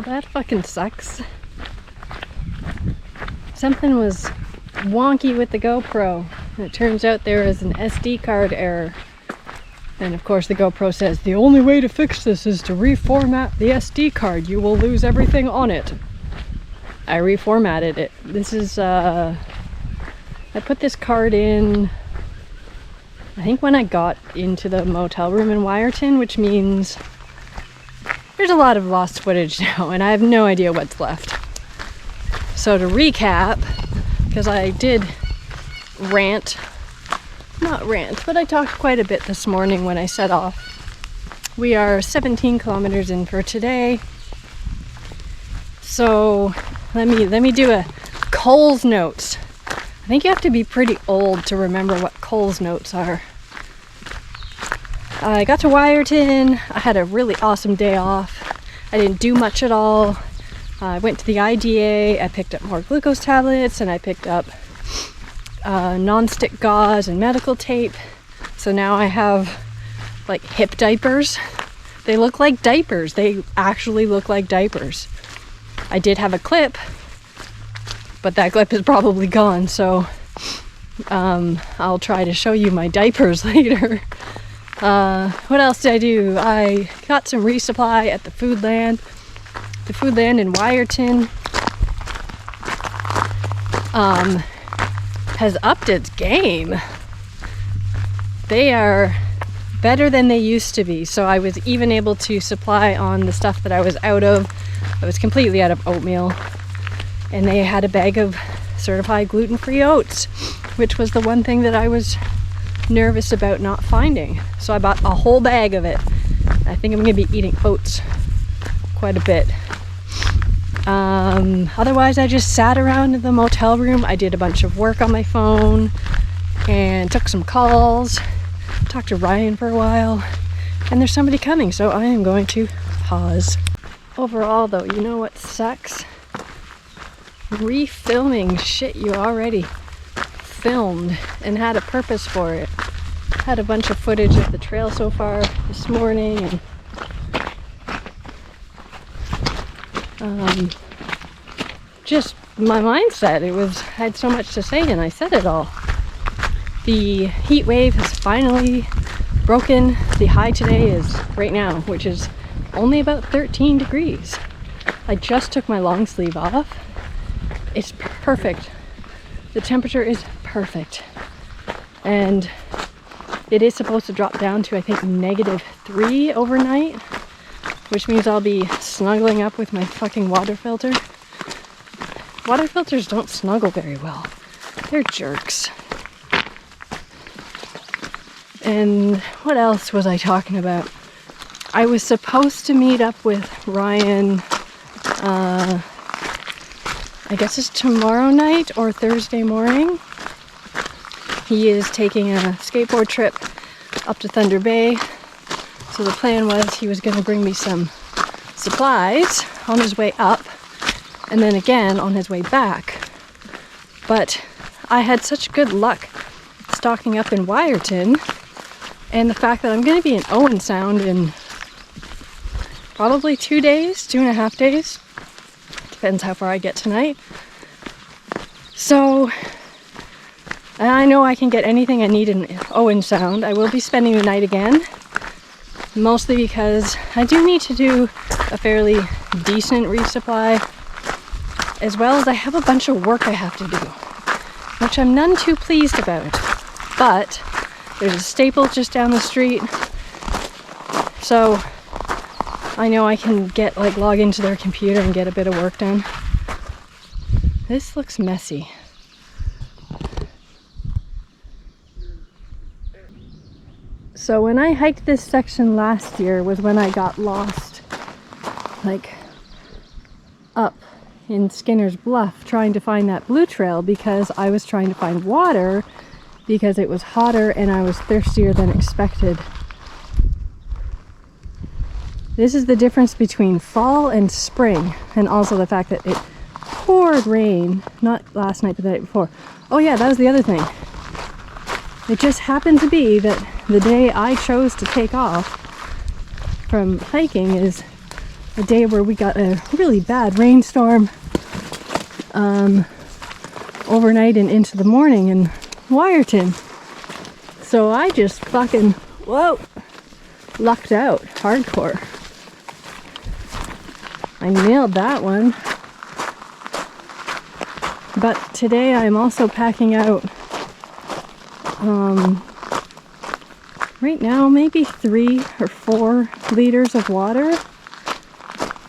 Well, that fucking sucks. Something was wonky with the GoPro. It turns out there is an SD card error. And of course the GoPro says, the only way to fix this is to reformat the SD card. You will lose everything on it. I reformatted it. This is, I put this card in, I think when I got into the motel room in Wyerton, which means there's a lot of lost footage now, and I have no idea what's left. So to recap, because I did not rant, but I talked quite a bit this morning when I set off. We are 17 kilometers in for today. So let me do a Coles notes. I think you have to be pretty old to remember what Coles notes are. I got to Wyerton. I had a really awesome day off. I didn't do much at all. I went to the IDA. I picked up more glucose tablets, and I picked up non-stick gauze and medical tape. So now I have like hip diapers. They look like diapers. They actually look like diapers. I did have a clip, but that clip is probably gone, so I'll try to show you my diapers later. What else did I do? I got some resupply at the Foodland. The Foodland in Wyerton has upped its game. They are better than they used to be. So I was even able to supply on the stuff that I was out of. I was completely out of oatmeal. And they had a bag of certified gluten-free oats, which was the one thing that I was nervous about not finding. So I bought a whole bag of it. I think I'm going to be eating oats quite a bit. Otherwise, I just sat around in the motel room. I did a bunch of work on my phone and took some calls. Talked to Ryan for a while. And there's somebody coming, so I am going to pause. Overall, though, you know what sucks? Refilming shit you already filmed and had a purpose for it. Had a bunch of footage of the trail so far this morning, and just my mindset. I had so much to say, and I said it all. The heat wave has finally broken. The high today is right now, which is only about 13 degrees. I just took my long sleeve off. It's perfect. The temperature is perfect. And it is supposed to drop down to, I think, -3 overnight, which means I'll be snuggling up with my fucking water filter. Water filters don't snuggle very well. They're jerks. And what else was I talking about? I was supposed to meet up with Ryan, I guess it's tomorrow night or Thursday morning. He is taking a skateboard trip up to Thunder Bay. So the plan was he was going to bring me some supplies on his way up and then again on his way back. But I had such good luck stocking up in Wyerton, and the fact that I'm going to be in Owen Sound in probably 2 days, 2.5 days. Depends how far I get tonight. So, and I know I can get anything I need in Owen Sound. I will be spending the night again, mostly because I do need to do a fairly decent resupply, as well as I have a bunch of work I have to do, which I'm none too pleased about. But there's a Staples just down the street, so I know I can log into their computer and get a bit of work done. This looks messy. So when I hiked this section last year was when I got lost, up in Skinner's Bluff trying to find that blue trail, because I was trying to find water because it was hotter and I was thirstier than expected. This is the difference between fall and spring, and also the fact that it poured rain, not last night but the night before. Oh yeah, that was the other thing. It just happened to be that the day I chose to take off from hiking is a day where we got a really bad rainstorm overnight and into the morning in Wyerton. So I just fucking, lucked out hardcore. I nailed that one. But today I'm also packing out, right now maybe 3 or 4 liters of water,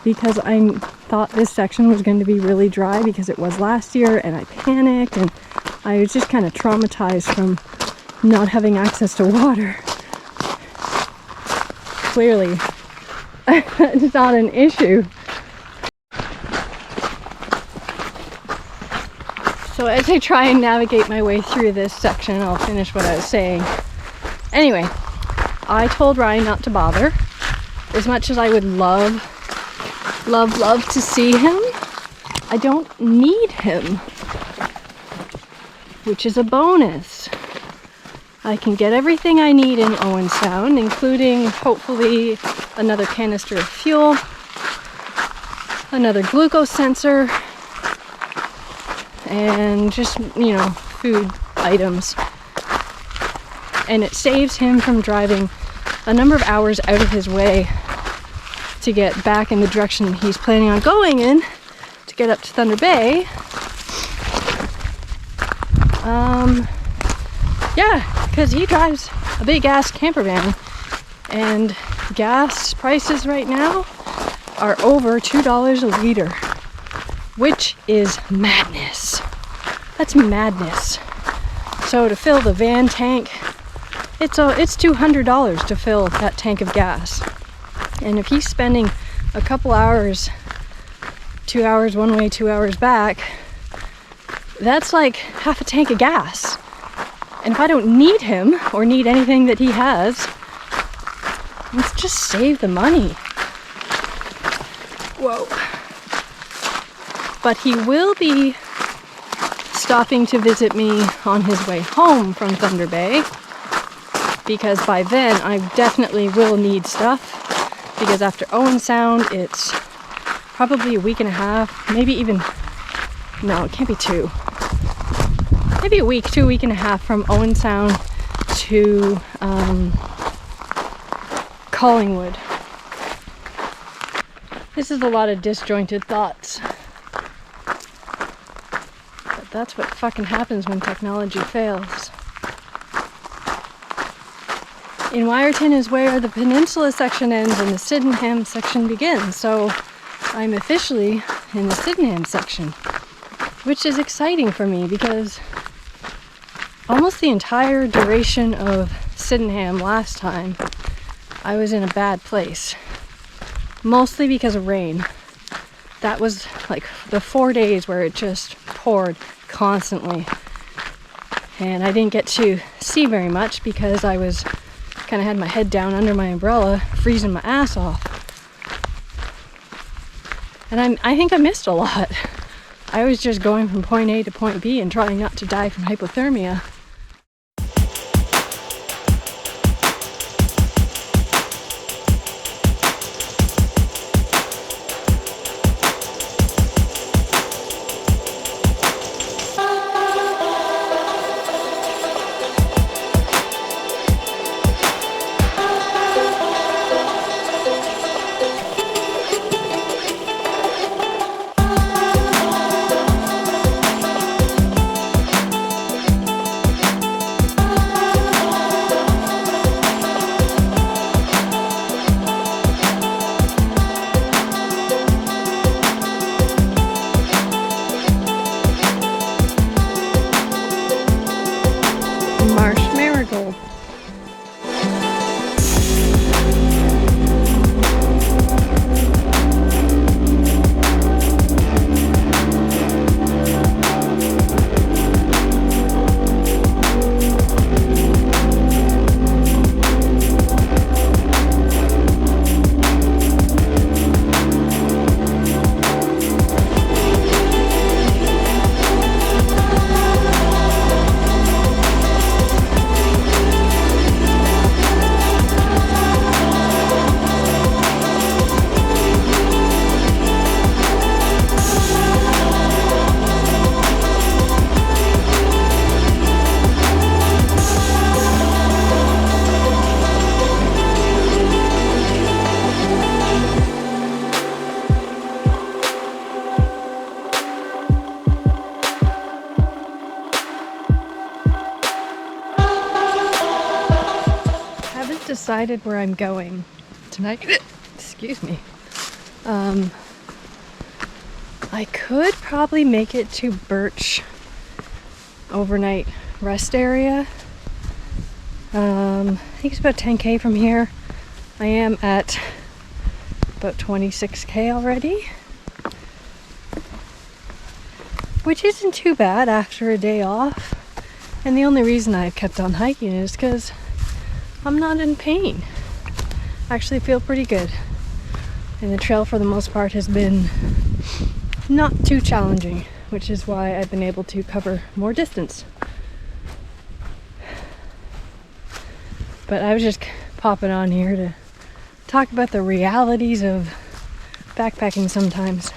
because I thought this section was going to be really dry because it was last year, and I panicked, and I was just kind of traumatized from not having access to water. Clearly, it's not an issue. So as I try and navigate my way through this section, I'll finish what I was saying. Anyway, I told Ryan not to bother. As much as I would love to see him, I don't need him, which is a bonus. I can get everything I need in Owen Sound, including hopefully another canister of fuel, another glucose sensor, and just, food items. And it saves him from driving a number of hours out of his way to get back in the direction he's planning on going in to get up to Thunder Bay. Because he drives a big ass camper van, and gas prices right now are over $2 a liter, which is madness. That's madness. So to fill the van tank, it's $200 to fill that tank of gas. And if he's spending a couple hours, 2 hours one way, 2 hours back, that's like half a tank of gas. And if I don't need him or need anything that he has, let's just save the money. Whoa. But he will be stopping to visit me on his way home from Thunder Bay, because by then I definitely will need stuff, because after Owen Sound it's probably a week and a half, maybe even, no, it can't be 2. Maybe a week, 2 week and a half from Owen Sound to Collingwood. This is a lot of disjointed thoughts. But that's what fucking happens when technology fails. In Wyerton is where the peninsula section ends and the Sydenham section begins. So I'm officially in the Sydenham section, which is exciting for me because almost the entire duration of Sydenham last time, I was in a bad place. Mostly because of rain. That was like the 4 days where it just poured constantly. And I didn't get to see very much because I was kind of had my head down under my umbrella, freezing my ass off. And I think I missed a lot. I was just going from point A to point B and trying not to die from hypothermia. decided where I'm going tonight. Excuse me. I could probably make it to Birch overnight rest area. I think it's about 10k from here. I am at about 26k already, which isn't too bad after a day off. And the only reason I've kept on hiking is because I'm not in pain. I actually feel pretty good. And the trail for the most part has been not too challenging, which is why I've been able to cover more distance. But I was just popping on here to talk about the realities of backpacking sometimes.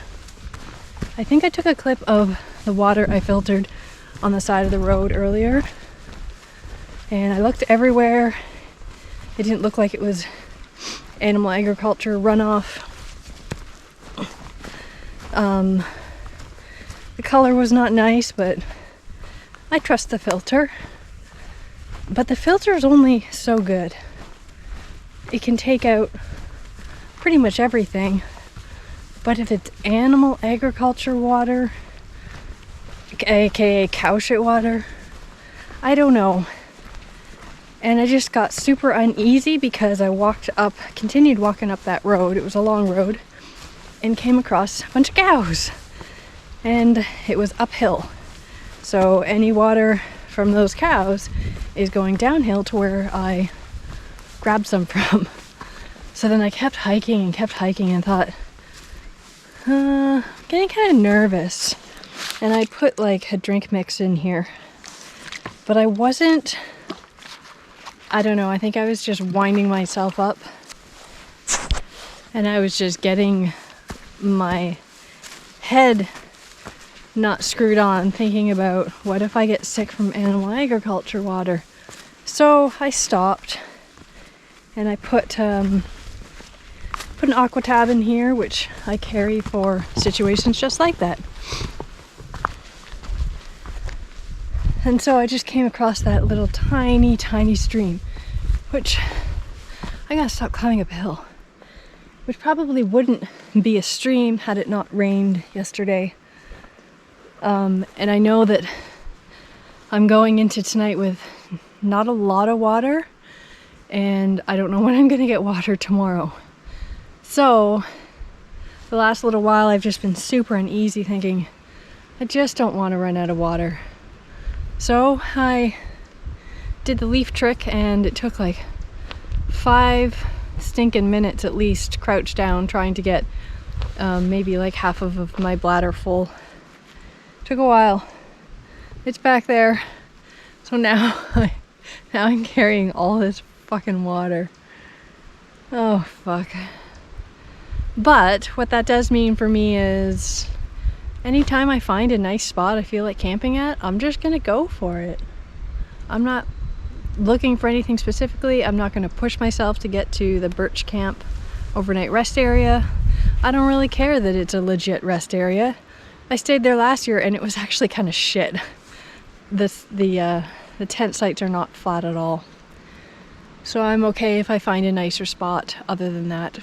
I think I took a clip of the water I filtered on the side of the road earlier, and I looked everywhere. It didn't look like it was animal agriculture runoff. The color was not nice, but I trust the filter. But the filter is only so good. It can take out pretty much everything. But if it's animal agriculture water, aka cow shit water, I don't know. And I just got super uneasy because I continued walking up that road. It was a long road, and came across a bunch of cows. And it was uphill. So any water from those cows is going downhill to where I grabbed some from. So then I kept hiking and thought, getting kind of nervous. And I put like a drink mix in here. But I don't know, I think I was just winding myself up. And I was just getting my head not screwed on, thinking about what if I get sick from animal agriculture water. So I stopped and I put an aqua tab in here, which I carry for situations just like that. And so I just came across that little tiny stream, which I gotta stop climbing up a hill, which probably wouldn't be a stream had it not rained yesterday. And I know that I'm going into tonight with not a lot of water, and I don't know when I'm gonna get water tomorrow. So the last little while I've just been super uneasy, thinking I just don't want to run out of water. So I did the leaf trick, and it took like 5 stinking minutes at least, crouched down trying to get maybe like half of my bladder full. Took a while. It's back there. So now I'm carrying all this fucking water. Oh fuck. But what that does mean for me is anytime I find a nice spot I feel like camping at, I'm just gonna go for it. I'm not looking for anything specifically. I'm not gonna push myself to get to the Birch Camp overnight rest area. I don't really care that it's a legit rest area. I stayed there last year and it was actually kind of shit. The tent sites are not flat at all. So I'm okay if I find a nicer spot other than that.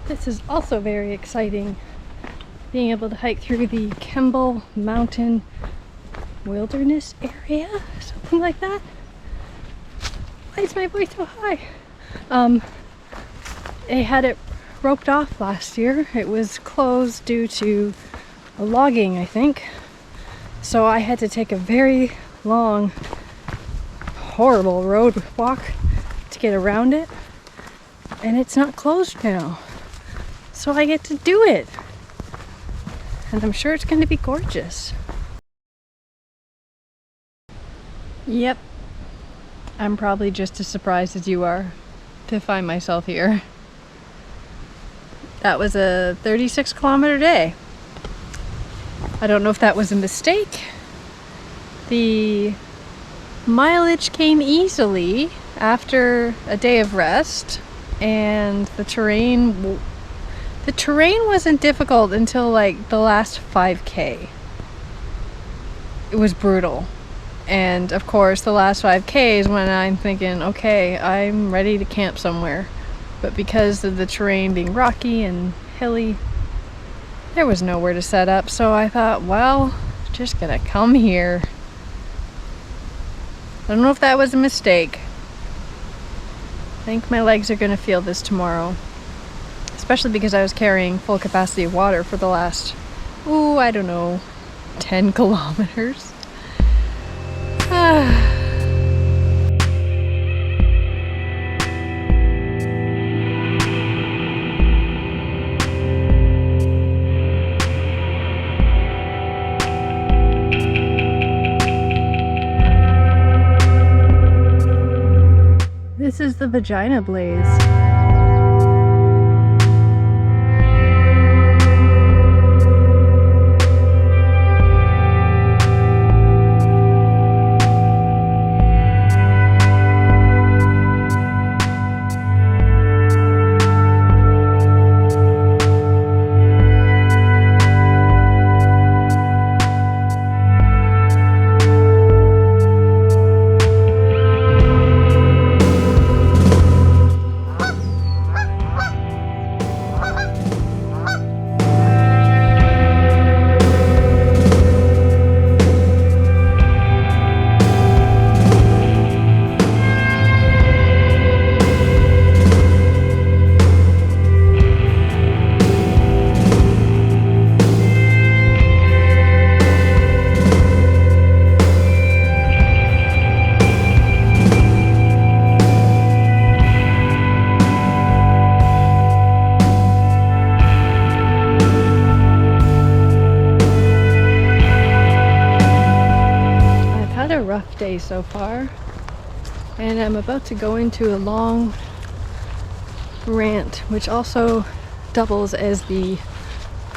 This is also very exciting, being able to hike through the Kemble Mountain Wilderness area, something like that. Why is my voice so high? They had it roped off last year. It was closed due to a logging, I think. So I had to take a very long, horrible road walk to get around it. And it's not closed now. So I get to do it. And I'm sure it's going to be gorgeous. Yep. I'm probably just as surprised as you are to find myself here. That was a 36-kilometer day. I don't know if that was a mistake. The mileage came easily after a day of rest, and the terrain The terrain wasn't difficult until like the last 5K. It was brutal. And of course the last 5K is when I'm thinking, okay, I'm ready to camp somewhere. But because of the terrain being rocky and hilly, there was nowhere to set up. So I thought, well, just gonna come here. I don't know if that was a mistake. I think my legs are gonna feel this tomorrow. Especially because I was carrying full capacity of water for the last, I don't know, 10 kilometers. This is the Vagina Blaze. Rough day so far, and I'm about to go into a long rant, which also doubles as the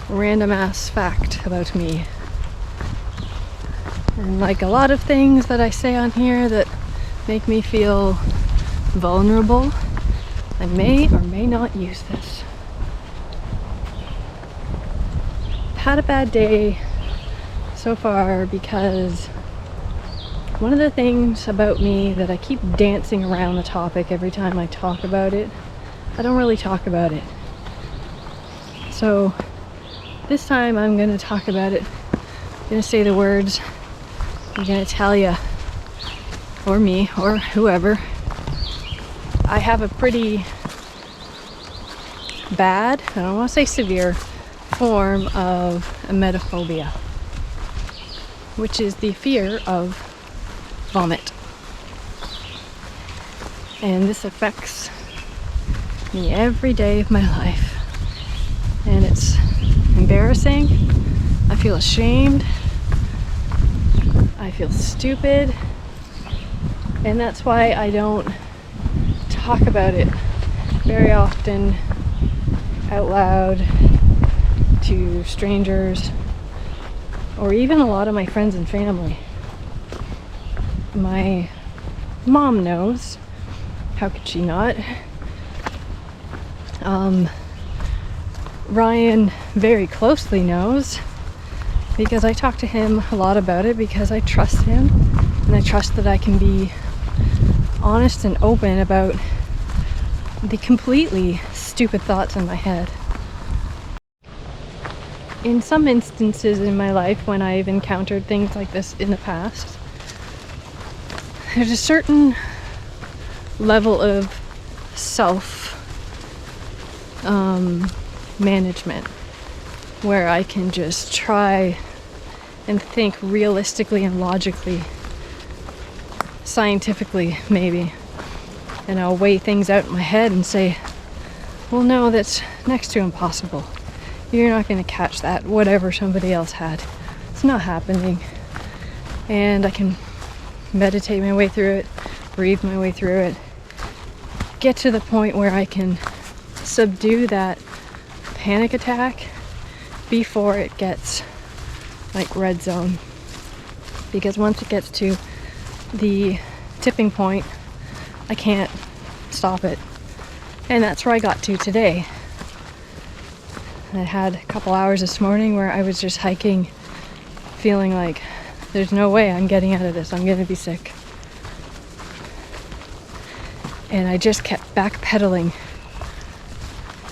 random ass fact about me. And like a lot of things that I say on here that make me feel vulnerable, I may or may not use this. Had a bad day so far because one of the things about me that I keep dancing around the topic every time I talk about it, I don't really talk about it. So this time I'm going to talk about it. I'm going to say the words. I'm going to tell you, or me, or whoever, I have a pretty bad, I don't want to say severe, form of emetophobia, which is the fear of vomit. And this affects me every day of my life. And it's embarrassing. I feel ashamed. I feel stupid. And that's why I don't talk about it very often out loud to strangers or even a lot of my friends and family. My mom knows. How could she not? Ryan very closely knows because I talk to him a lot about it because I trust him and I trust that I can be honest and open about the completely stupid thoughts in my head. In some instances in my life when I've encountered things like this in the past, there's a certain level of management where I can just try and think realistically and logically, scientifically maybe, and I'll weigh things out in my head and say, well, no, that's next to impossible. You're not going to catch that, whatever somebody else had. It's not happening. And I can meditate my way through it, breathe my way through it, get to the point where I can subdue that panic attack before it gets like red zone. Because once it gets to the tipping point, I can't stop it. And that's where I got to today. I had a couple hours this morning where I was just hiking, feeling like there's no way I'm getting out of this. I'm gonna be sick. And I just kept backpedaling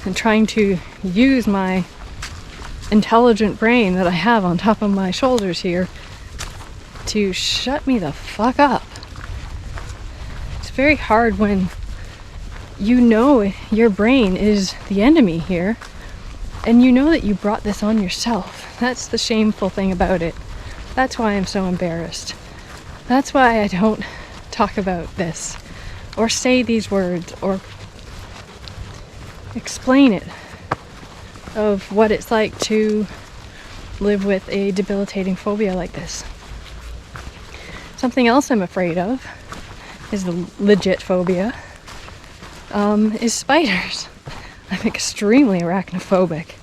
and trying to use my intelligent brain that I have on top of my shoulders here to shut me the fuck up. It's very hard when you know your brain is the enemy here and you know that you brought this on yourself. That's the shameful thing about it. That's why I'm so embarrassed. That's why I don't talk about this or say these words or explain it of what it's like to live with a debilitating phobia like this. Something else I'm afraid of is the legit phobia, is spiders. I'm extremely arachnophobic,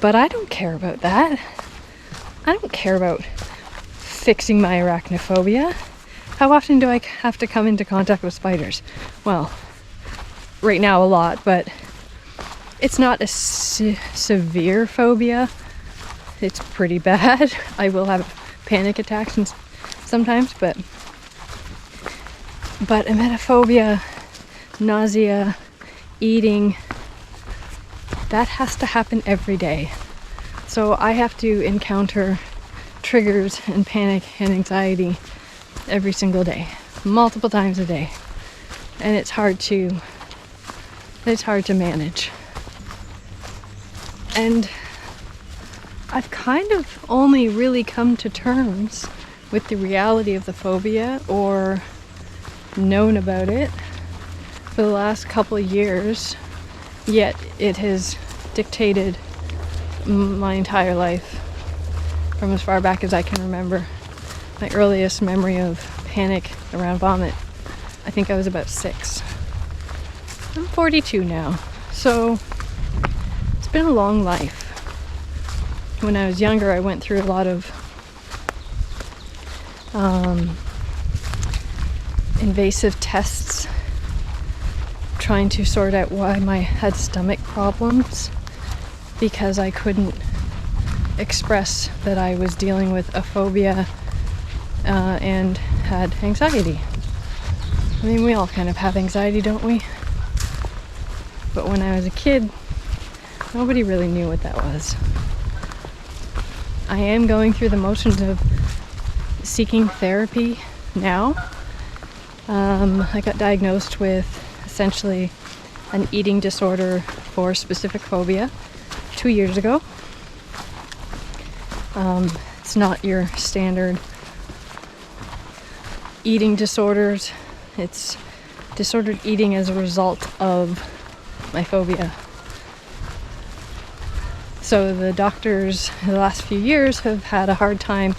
but I don't care about that. I don't care about fixing my arachnophobia. How often do I have to come into contact with spiders? Well, right now a lot, but it's not a severe phobia. It's pretty bad. I will have panic attacks and sometimes, but emetophobia, nausea, eating, that has to happen every day. So I have to encounter triggers and panic and anxiety every single day, multiple times a day. And it's hard to manage. And I've kind of only really come to terms with the reality of the phobia or known about it for the last couple of years, yet it has dictated my entire life from as far back as I can remember. My earliest memory of panic around vomit, I think I was about 6. I'm 42 now, so it's been a long life. When I was younger, I went through a lot of invasive tests trying to sort out why I had stomach problems, because I couldn't express that I was dealing with a phobia and had anxiety. I mean, we all kind of have anxiety, don't we? But when I was a kid, nobody really knew what that was. I am going through the motions of seeking therapy now. I got diagnosed with essentially an eating disorder for a specific phobia 2 years ago. It's not your standard eating disorders. It's disordered eating as a result of my phobia. So the doctors in the last few years have had a hard time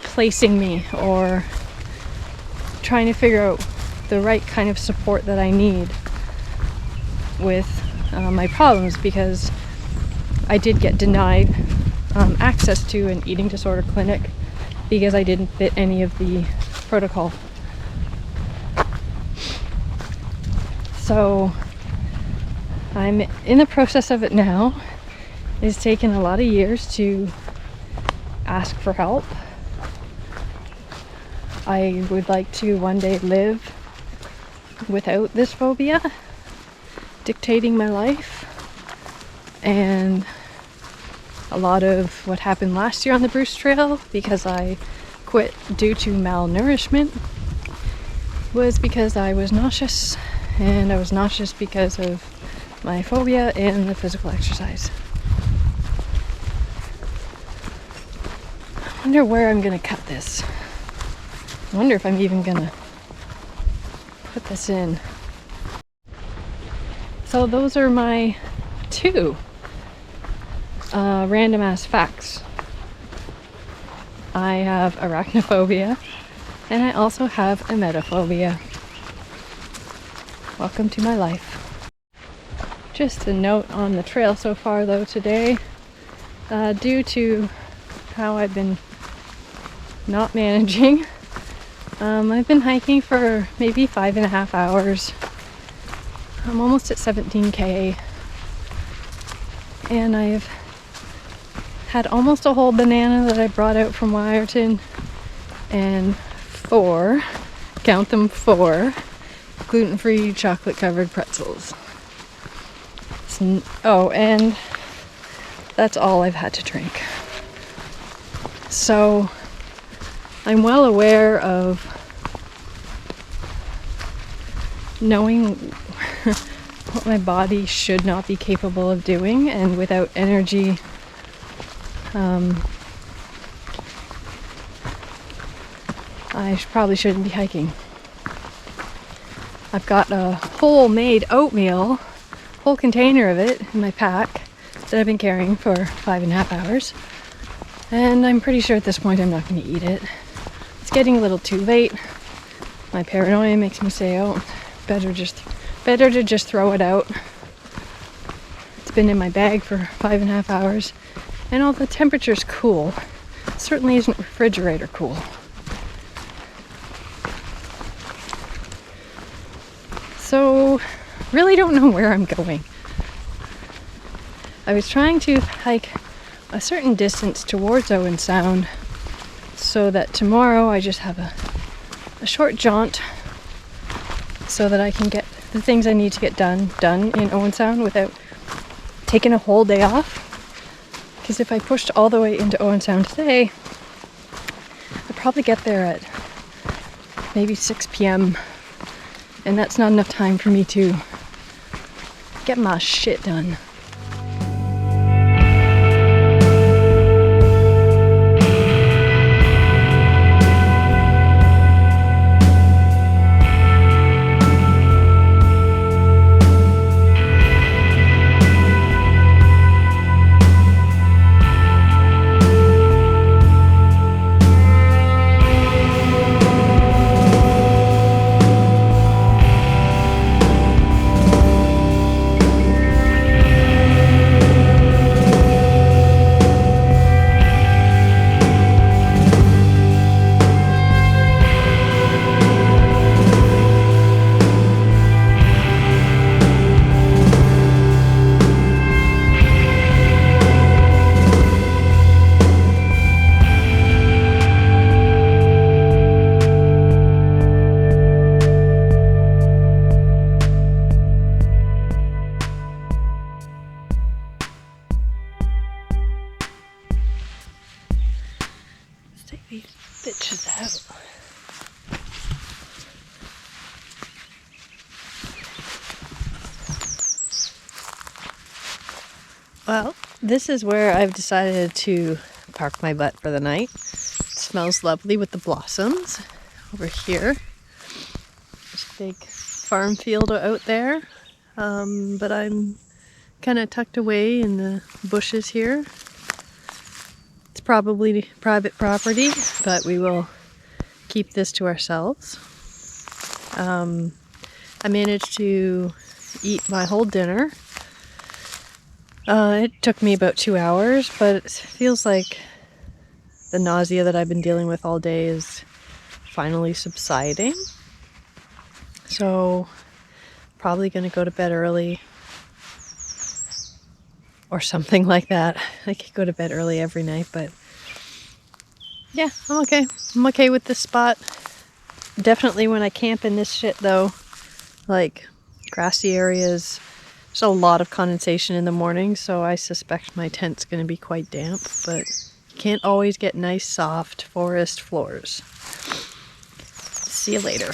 placing me or trying to figure out the right kind of support that I need with my problems, because I did get denied access to an eating disorder clinic because I didn't fit any of the protocol. So I'm in the process of it now. It's taken a lot of years to ask for help. I would like to one day live without this phobia dictating my life. And a lot of what happened last year on the Bruce Trail, because I quit due to malnourishment, was because I was nauseous, and I was nauseous because of my phobia and the physical exercise. I wonder where I'm gonna cut this. I wonder if I'm even gonna put this in. So those are my 2 random ass facts. I have arachnophobia, and I also have emetophobia. Welcome to my life. Just a note on the trail so far though today, due to how I've been not managing, I've been hiking for maybe 5.5 hours. I'm almost at 17K. and I've had almost a whole banana that I brought out from Wyerton, and 4, count them, 4 gluten-free chocolate-covered pretzels. Oh, and that's all I've had to drink. So I'm well aware of knowing what my body should not be capable of doing, and without energy, I probably shouldn't be hiking. I've got a whole-made oatmeal, whole container of it in my pack that I've been carrying for 5.5 hours, and I'm pretty sure at this point I'm not going to eat it. It's getting a little too late. My paranoia makes me say, oh, better to just throw it out. It's been in my bag for 5.5 hours, and all the temperature's cool. It certainly isn't refrigerator cool. So, really don't know where I'm going. I was trying to hike a certain distance towards Owen Sound so that tomorrow I just have a short jaunt so that I can get the things I need to get done in Owen Sound without taking a whole day off. Because if I pushed all the way into Owen Sound today, I'd probably get there at maybe 6 p.m. and that's not enough time for me to get my shit done. Take these bitches out. Well, this is where I've decided to park my butt for the night. It smells lovely with the blossoms over here. There's a big farm field out there, but I'm kind of tucked away in the bushes here. It's probably private property, but we will keep this to ourselves. I managed to eat my whole dinner. It took me about 2 hours, but it feels like the nausea that I've been dealing with all day is finally subsiding. So, probably going to go to bed early or something like that. I could go to bed early every night, but yeah, I'm okay. I'm okay with this spot. Definitely when I camp in this shit though, like grassy areas, there's a lot of condensation in the morning, so I suspect my tent's going to be quite damp, but you can't always get nice soft forest floors. See you later.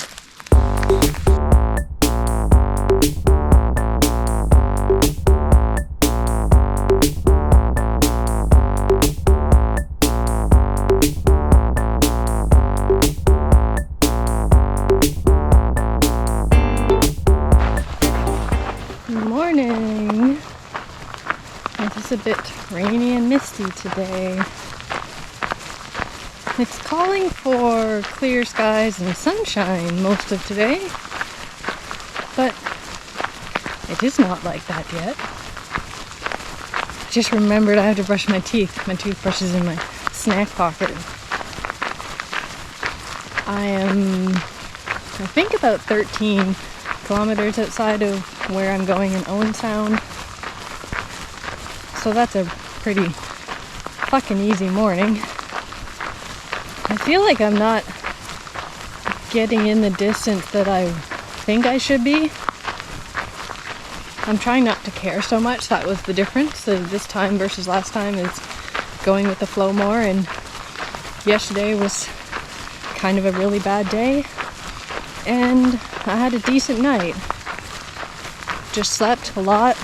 Morning. It is a bit rainy and misty today. It's calling for clear skies and sunshine most of today, but it is not like that yet. I just remembered I have to brush my teeth. My toothbrush is in my snack pocket. I am, I think, about 13 kilometers outside of where I'm going in Owen Sound. So that's a pretty fucking easy morning. I feel like I'm not getting in the distance that I think I should be. I'm trying not to care so much. That was the difference. So this time versus last time is going with the flow more, and yesterday was kind of a really bad day and I had a decent night. Just slept a lot,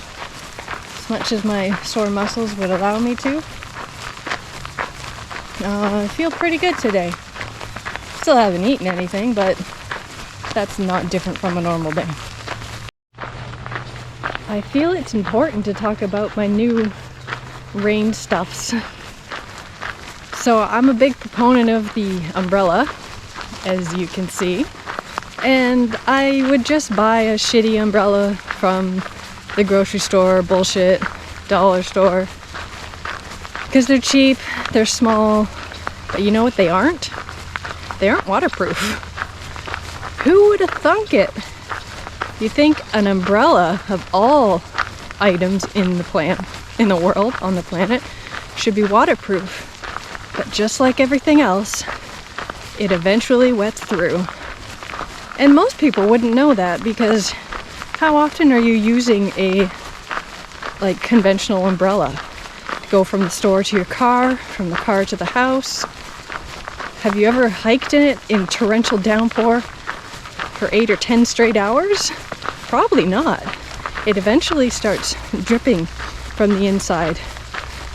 as much as my sore muscles would allow me to. I feel pretty good today. Still haven't eaten anything, but that's not different from a normal day. I feel it's important to talk about my new rain stuffs. So I'm a big proponent of the umbrella, as you can see. And I would just buy a shitty umbrella from the grocery store, bullshit, dollar store. Because they're cheap, they're small, but you know what they aren't? They aren't waterproof. Who would have thunk it? You think an umbrella of all items in the world, on the planet, should be waterproof. But just like everything else, it eventually wets through. And most people wouldn't know that, because how often are you using a conventional umbrella? Go from the store to your car, from the car to the house. Have you ever hiked in it in torrential downpour for 8 or 10 straight hours? Probably not. It eventually starts dripping from the inside.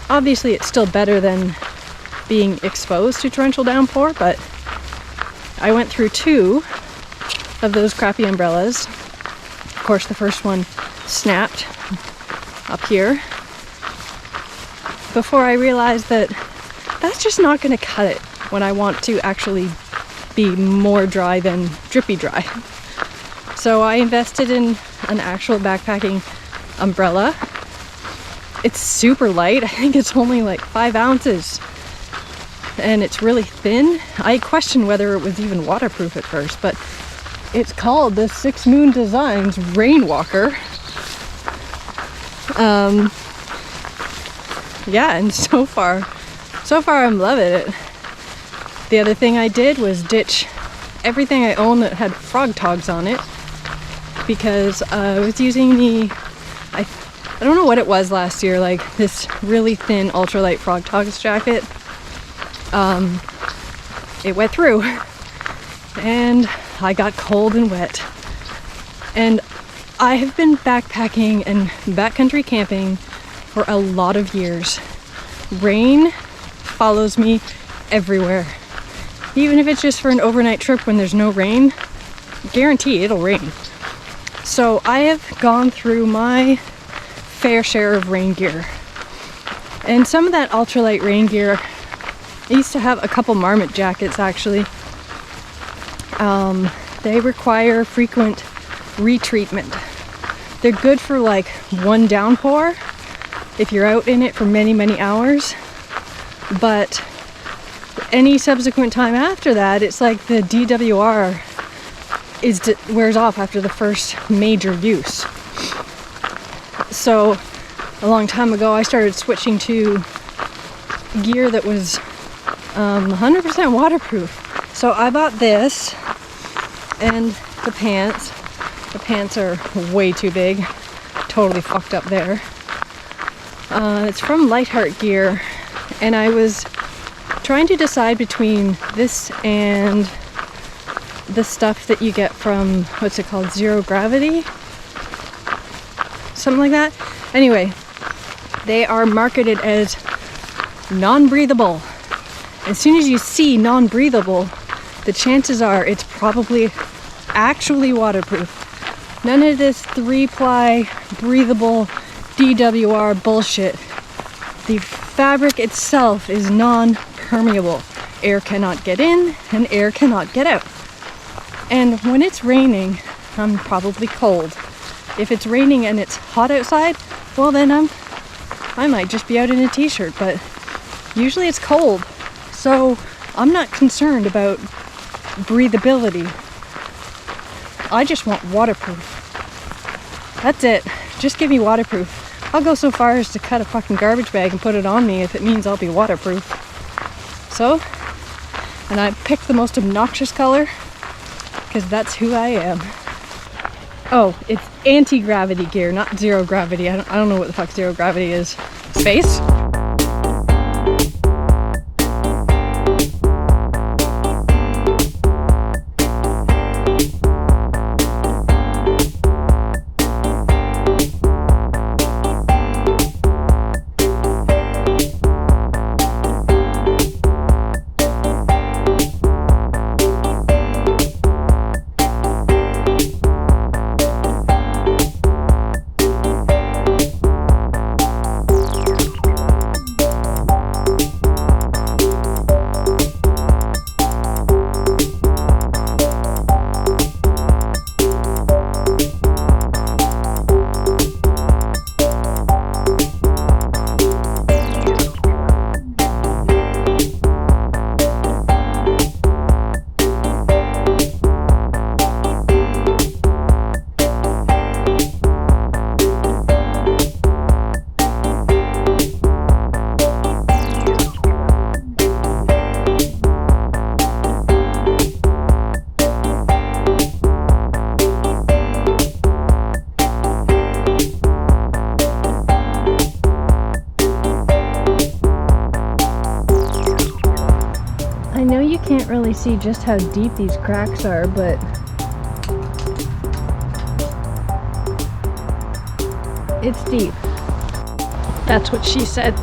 Obviously, it's still better than being exposed to torrential downpour, but I went through 2 of those crappy umbrellas. Of course, the first one snapped up here before I realized that that's just not going to cut it when I want to actually be more dry than drippy dry. So I invested in an actual backpacking umbrella. It's super light. I think it's only like 5 ounces. And it's really thin. I questioned whether it was even waterproof at first, but it's called the Six Moon Designs Rainwalker. Yeah, and so far I'm loving it. The other thing I did was ditch everything I own that had frog togs on it, because I was using I don't know what it was last year, like this really thin ultralight frog togs jacket. It wet through and I got cold and wet. And I have been backpacking and backcountry camping for a lot of years. Rain follows me everywhere. Even if it's just for an overnight trip when there's no rain, guarantee it'll rain. So I have gone through my fair share of rain gear. And some of that ultralight rain gear, I used to have a couple marmot jackets actually. They require frequent retreatment. They're good for like one downpour if you're out in it for many, many hours. But any subsequent time after that, it's like the DWR wears off after the first major use. So a long time ago, I started switching to gear that was 100% waterproof. So I bought this and the pants. The pants are way too big. Totally fucked up there. It's from Lightheart Gear, and I was trying to decide between this and the stuff that you get from, what's it called, Zero Gravity? Something like that. Anyway, they are marketed as non-breathable. As soon as you see non-breathable, the chances are it's probably actually waterproof. None of this 3-ply breathable DWR bullshit. The fabric itself is non-permeable. Air cannot get in and air cannot get out. And when it's raining, I'm probably cold. If it's raining and it's hot outside, well then I might just be out in a t-shirt, but usually it's cold. So I'm not concerned about breathability. I just want waterproof. That's it. Just give me waterproof. I'll go so far as to cut a fucking garbage bag and put it on me if it means I'll be waterproof. So, and I picked the most obnoxious color because that's who I am. Oh, it's anti-gravity gear, not zero gravity. I don't know what the fuck zero gravity is. Space? I know you can't really see just how deep these cracks are, but it's deep. That's what she said.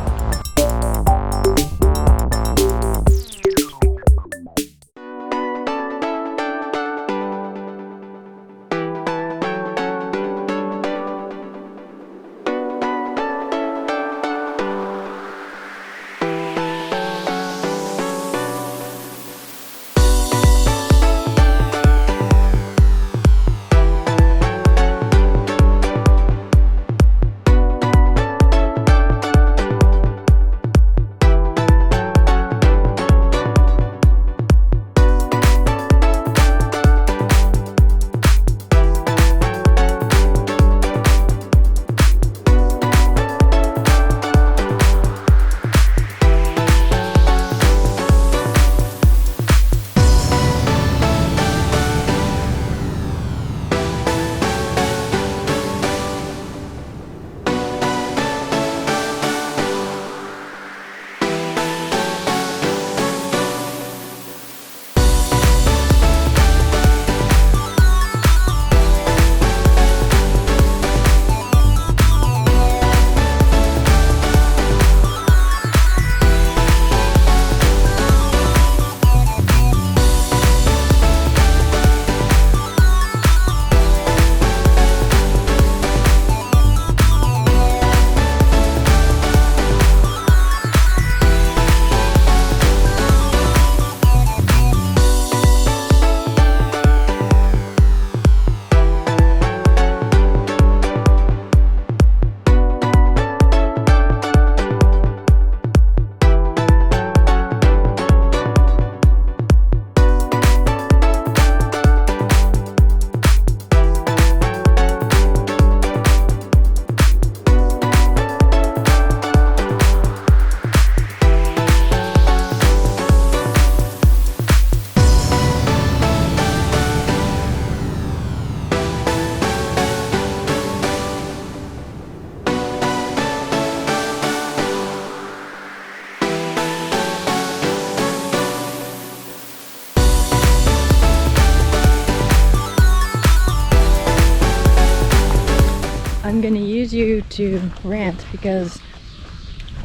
I'm gonna use you to rant because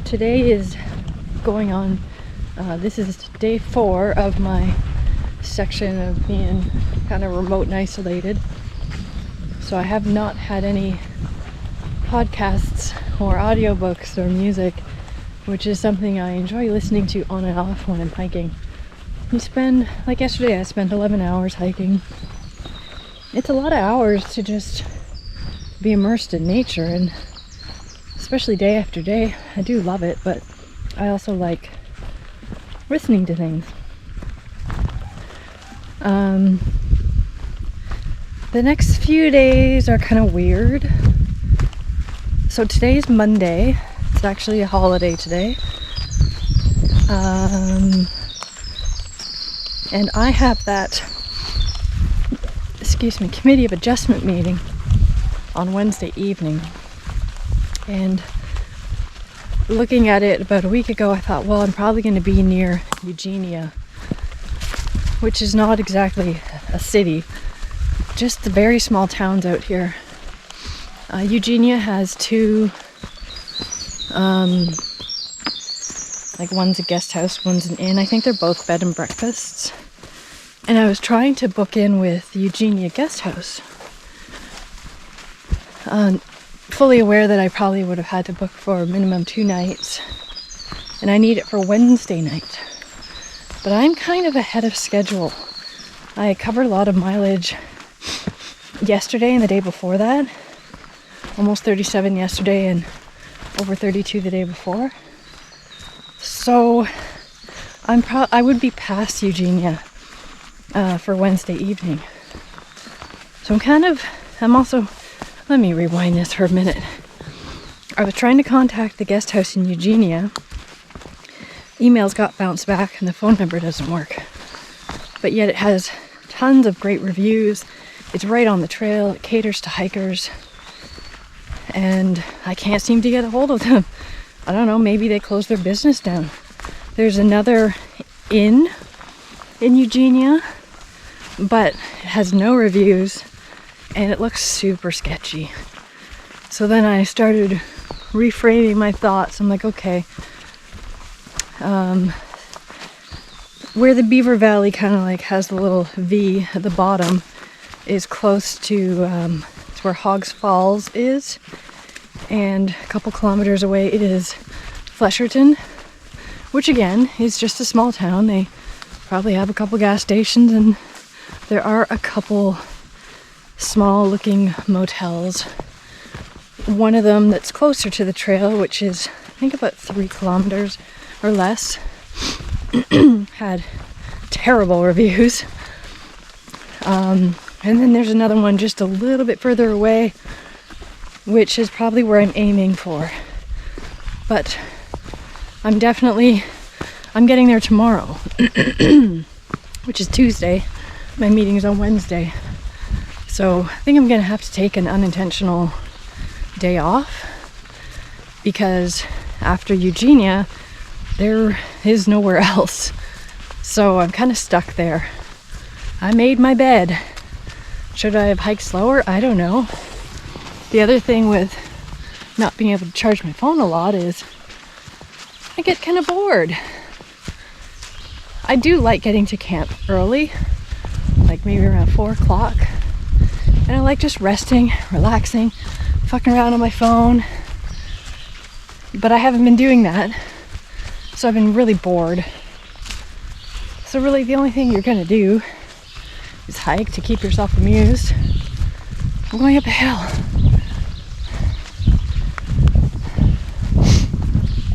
today is going on, this is day 4 of my section of being kind of remote and isolated. So I have not had any podcasts or audiobooks or music, which is something I enjoy listening to on and off when I'm hiking. You spend, like yesterday, I spent 11 hours hiking. It's a lot of hours to just be immersed in nature, and especially day after day. I do love it, but I also like listening to things. The next few days are kind of weird. So today's Monday. It's actually a holiday today. And I have that, committee of adjustment meeting on Wednesday evening. And looking at it about a week ago, I thought, well, I'm probably going to be near Eugenia, which is not exactly a city, just the very small towns out here. Eugenia has two, like one's a guest house, one's an inn. I think they're both bed and breakfasts. And I was trying to book in with the Eugenia guest house. Fully aware that I probably would have had to book for minimum 2 nights. And I need it for Wednesday night. But I'm kind of ahead of schedule. I covered a lot of mileage yesterday and the day before that. Almost 37 yesterday and over 32 the day before. So I would be past Eugenia for Wednesday evening. So I'm also, let me rewind this for a minute. I was trying to contact the guest house in Eugenia. Emails got bounced back and the phone number doesn't work. But yet it has tons of great reviews. It's right on the trail. It caters to hikers. And I can't seem to get a hold of them. I don't know, maybe they closed their business down. There's another inn in Eugenia, but it has no reviews and it looks super sketchy. So then I started reframing my thoughts. I'm like, okay, where the Beaver Valley kind of like has the little V at the bottom is close to it's where Hogs Falls is, and a couple kilometers away it is Flesherton, which again is just a small town. They probably have a couple gas stations and there are a couple small looking motels. One of them that's closer to the trail, which is I think about 3 kilometers or less, had terrible reviews. And then there's another one just a little bit further away, which is probably where I'm aiming for. But I'm getting there tomorrow, which is Tuesday. My meeting is on Wednesday. So I think I'm gonna have to take an unintentional day off, because after Eugenia, there is nowhere else. So I'm kind of stuck there. I made my bed. Should I have hiked slower? I don't know. The other thing with not being able to charge my phone a lot is I get kind of bored. I do like getting to camp early, like maybe around 4 o'clock. And I like just resting, relaxing, fucking around on my phone. But I haven't been doing that. So I've been really bored. So really the only thing you're gonna do is hike to keep yourself amused. I'm going up a hill.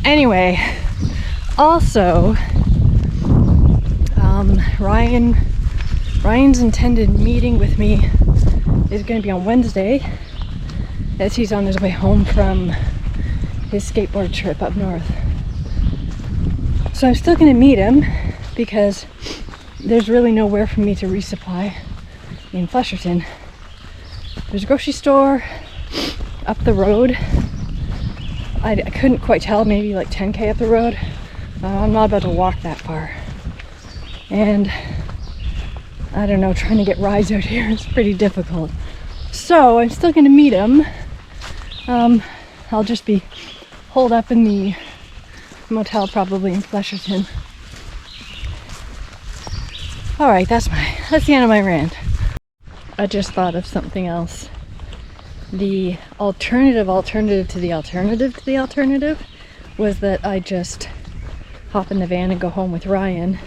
Anyway, also, Ryan's intended meeting with me is going to be on Wednesday, as he's on his way home from his skateboard trip up north. So I'm still going to meet him because there's really nowhere for me to resupply in Flesherton. There's a grocery store up the road. I couldn't quite tell, maybe like 10k up the road. I'm not about to walk that far. And I don't know, trying to get rides out here is pretty difficult. So I'm still going to meet him. I'll just be holed up in the motel probably in Flesherton. Alright, that's the end of my rant. I just thought of something else. The alternative to the alternative was that I just hop in the van and go home with Ryan,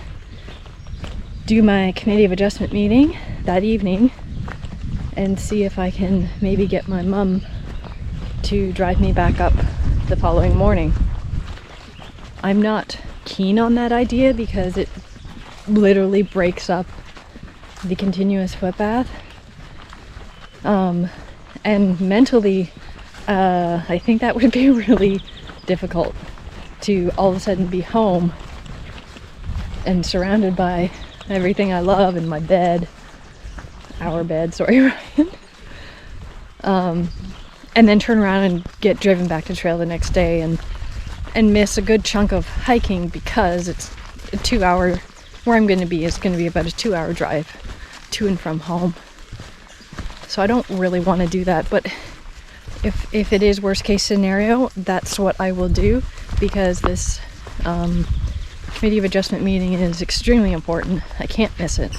do my committee of adjustment meeting that evening, and see if I can maybe get my mum to drive me back up the following morning. I'm not keen on that idea because it literally breaks up the continuous footpath. And mentally, I think that would be really difficult to all of a sudden be home and surrounded by everything I love in my bed, our bed, sorry, Ryan. And then turn around and get driven back to trail the next day and miss a good chunk of hiking because it's a 2 hour, where I'm going to be is going to be about a 2 hour drive to and from home. So I don't really want to do that, but if it is worst case scenario, that's what I will do, because this committee of adjustment meeting is extremely important. I can't miss it.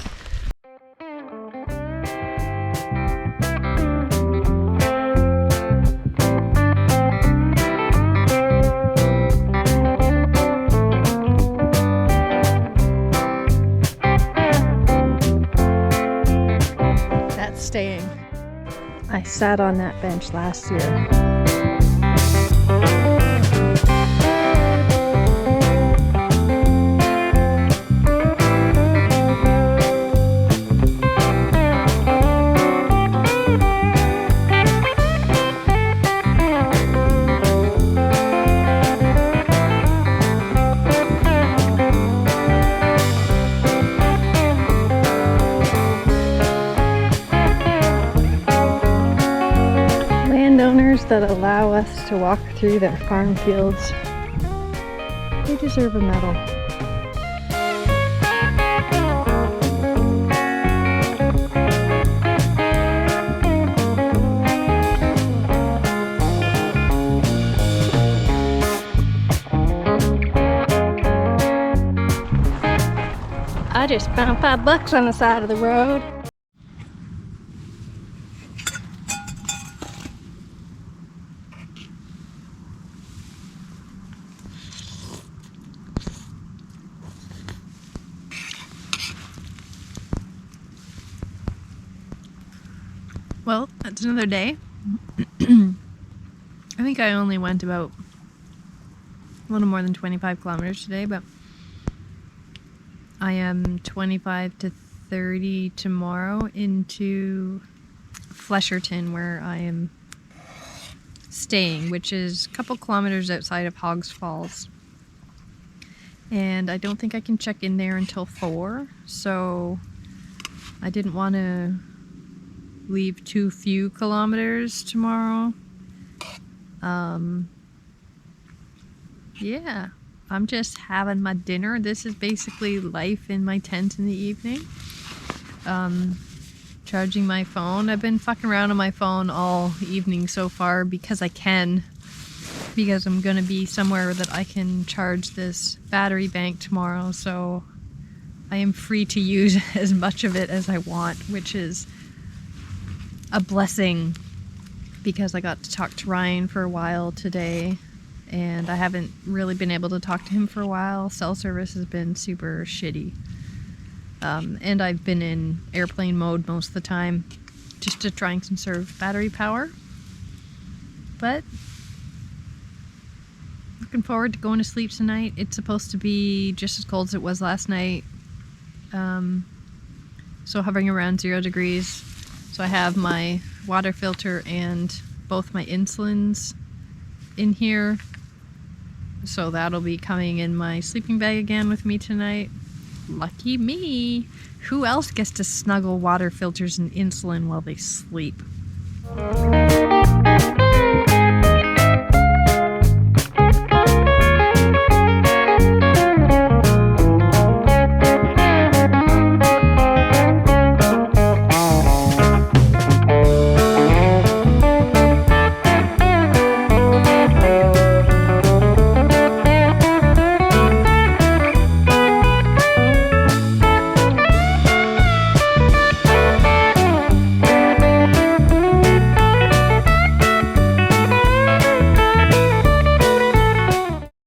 That's staying. I sat on that bench last year. Landowners that allow us to walk through their farm fields, they deserve a medal. I just found $5 on the side of the road. Well, that's another day. I think I only went about a little more than 25 kilometers today, but I am 25 to 30 tomorrow into Flesherton, where I am staying, which is a couple kilometers outside of Hoggs Falls. And I don't think I can check in there until 4, so I didn't want to leave too few kilometers tomorrow. Yeah, I'm just having my dinner. This is basically life in my tent in the evening. Charging my phone. I've been fucking around on my phone all evening so far because I can, because I'm gonna be somewhere that I can charge this battery bank tomorrow, so I am free to use as much of it as I want, which is a blessing, because I got to talk to Ryan for a while today, and I haven't really been able to talk to him for a while. Cell service has been super shitty, and I've been in airplane mode most of the time just to try and conserve battery power. But looking forward to going to sleep tonight. It's supposed to be just as cold as it was last night, so hovering around 0 degrees. So I have my water filter and both my insulins in here. So that'll be coming in my sleeping bag again with me tonight. Lucky me. Who else gets to snuggle water filters and insulin while they sleep?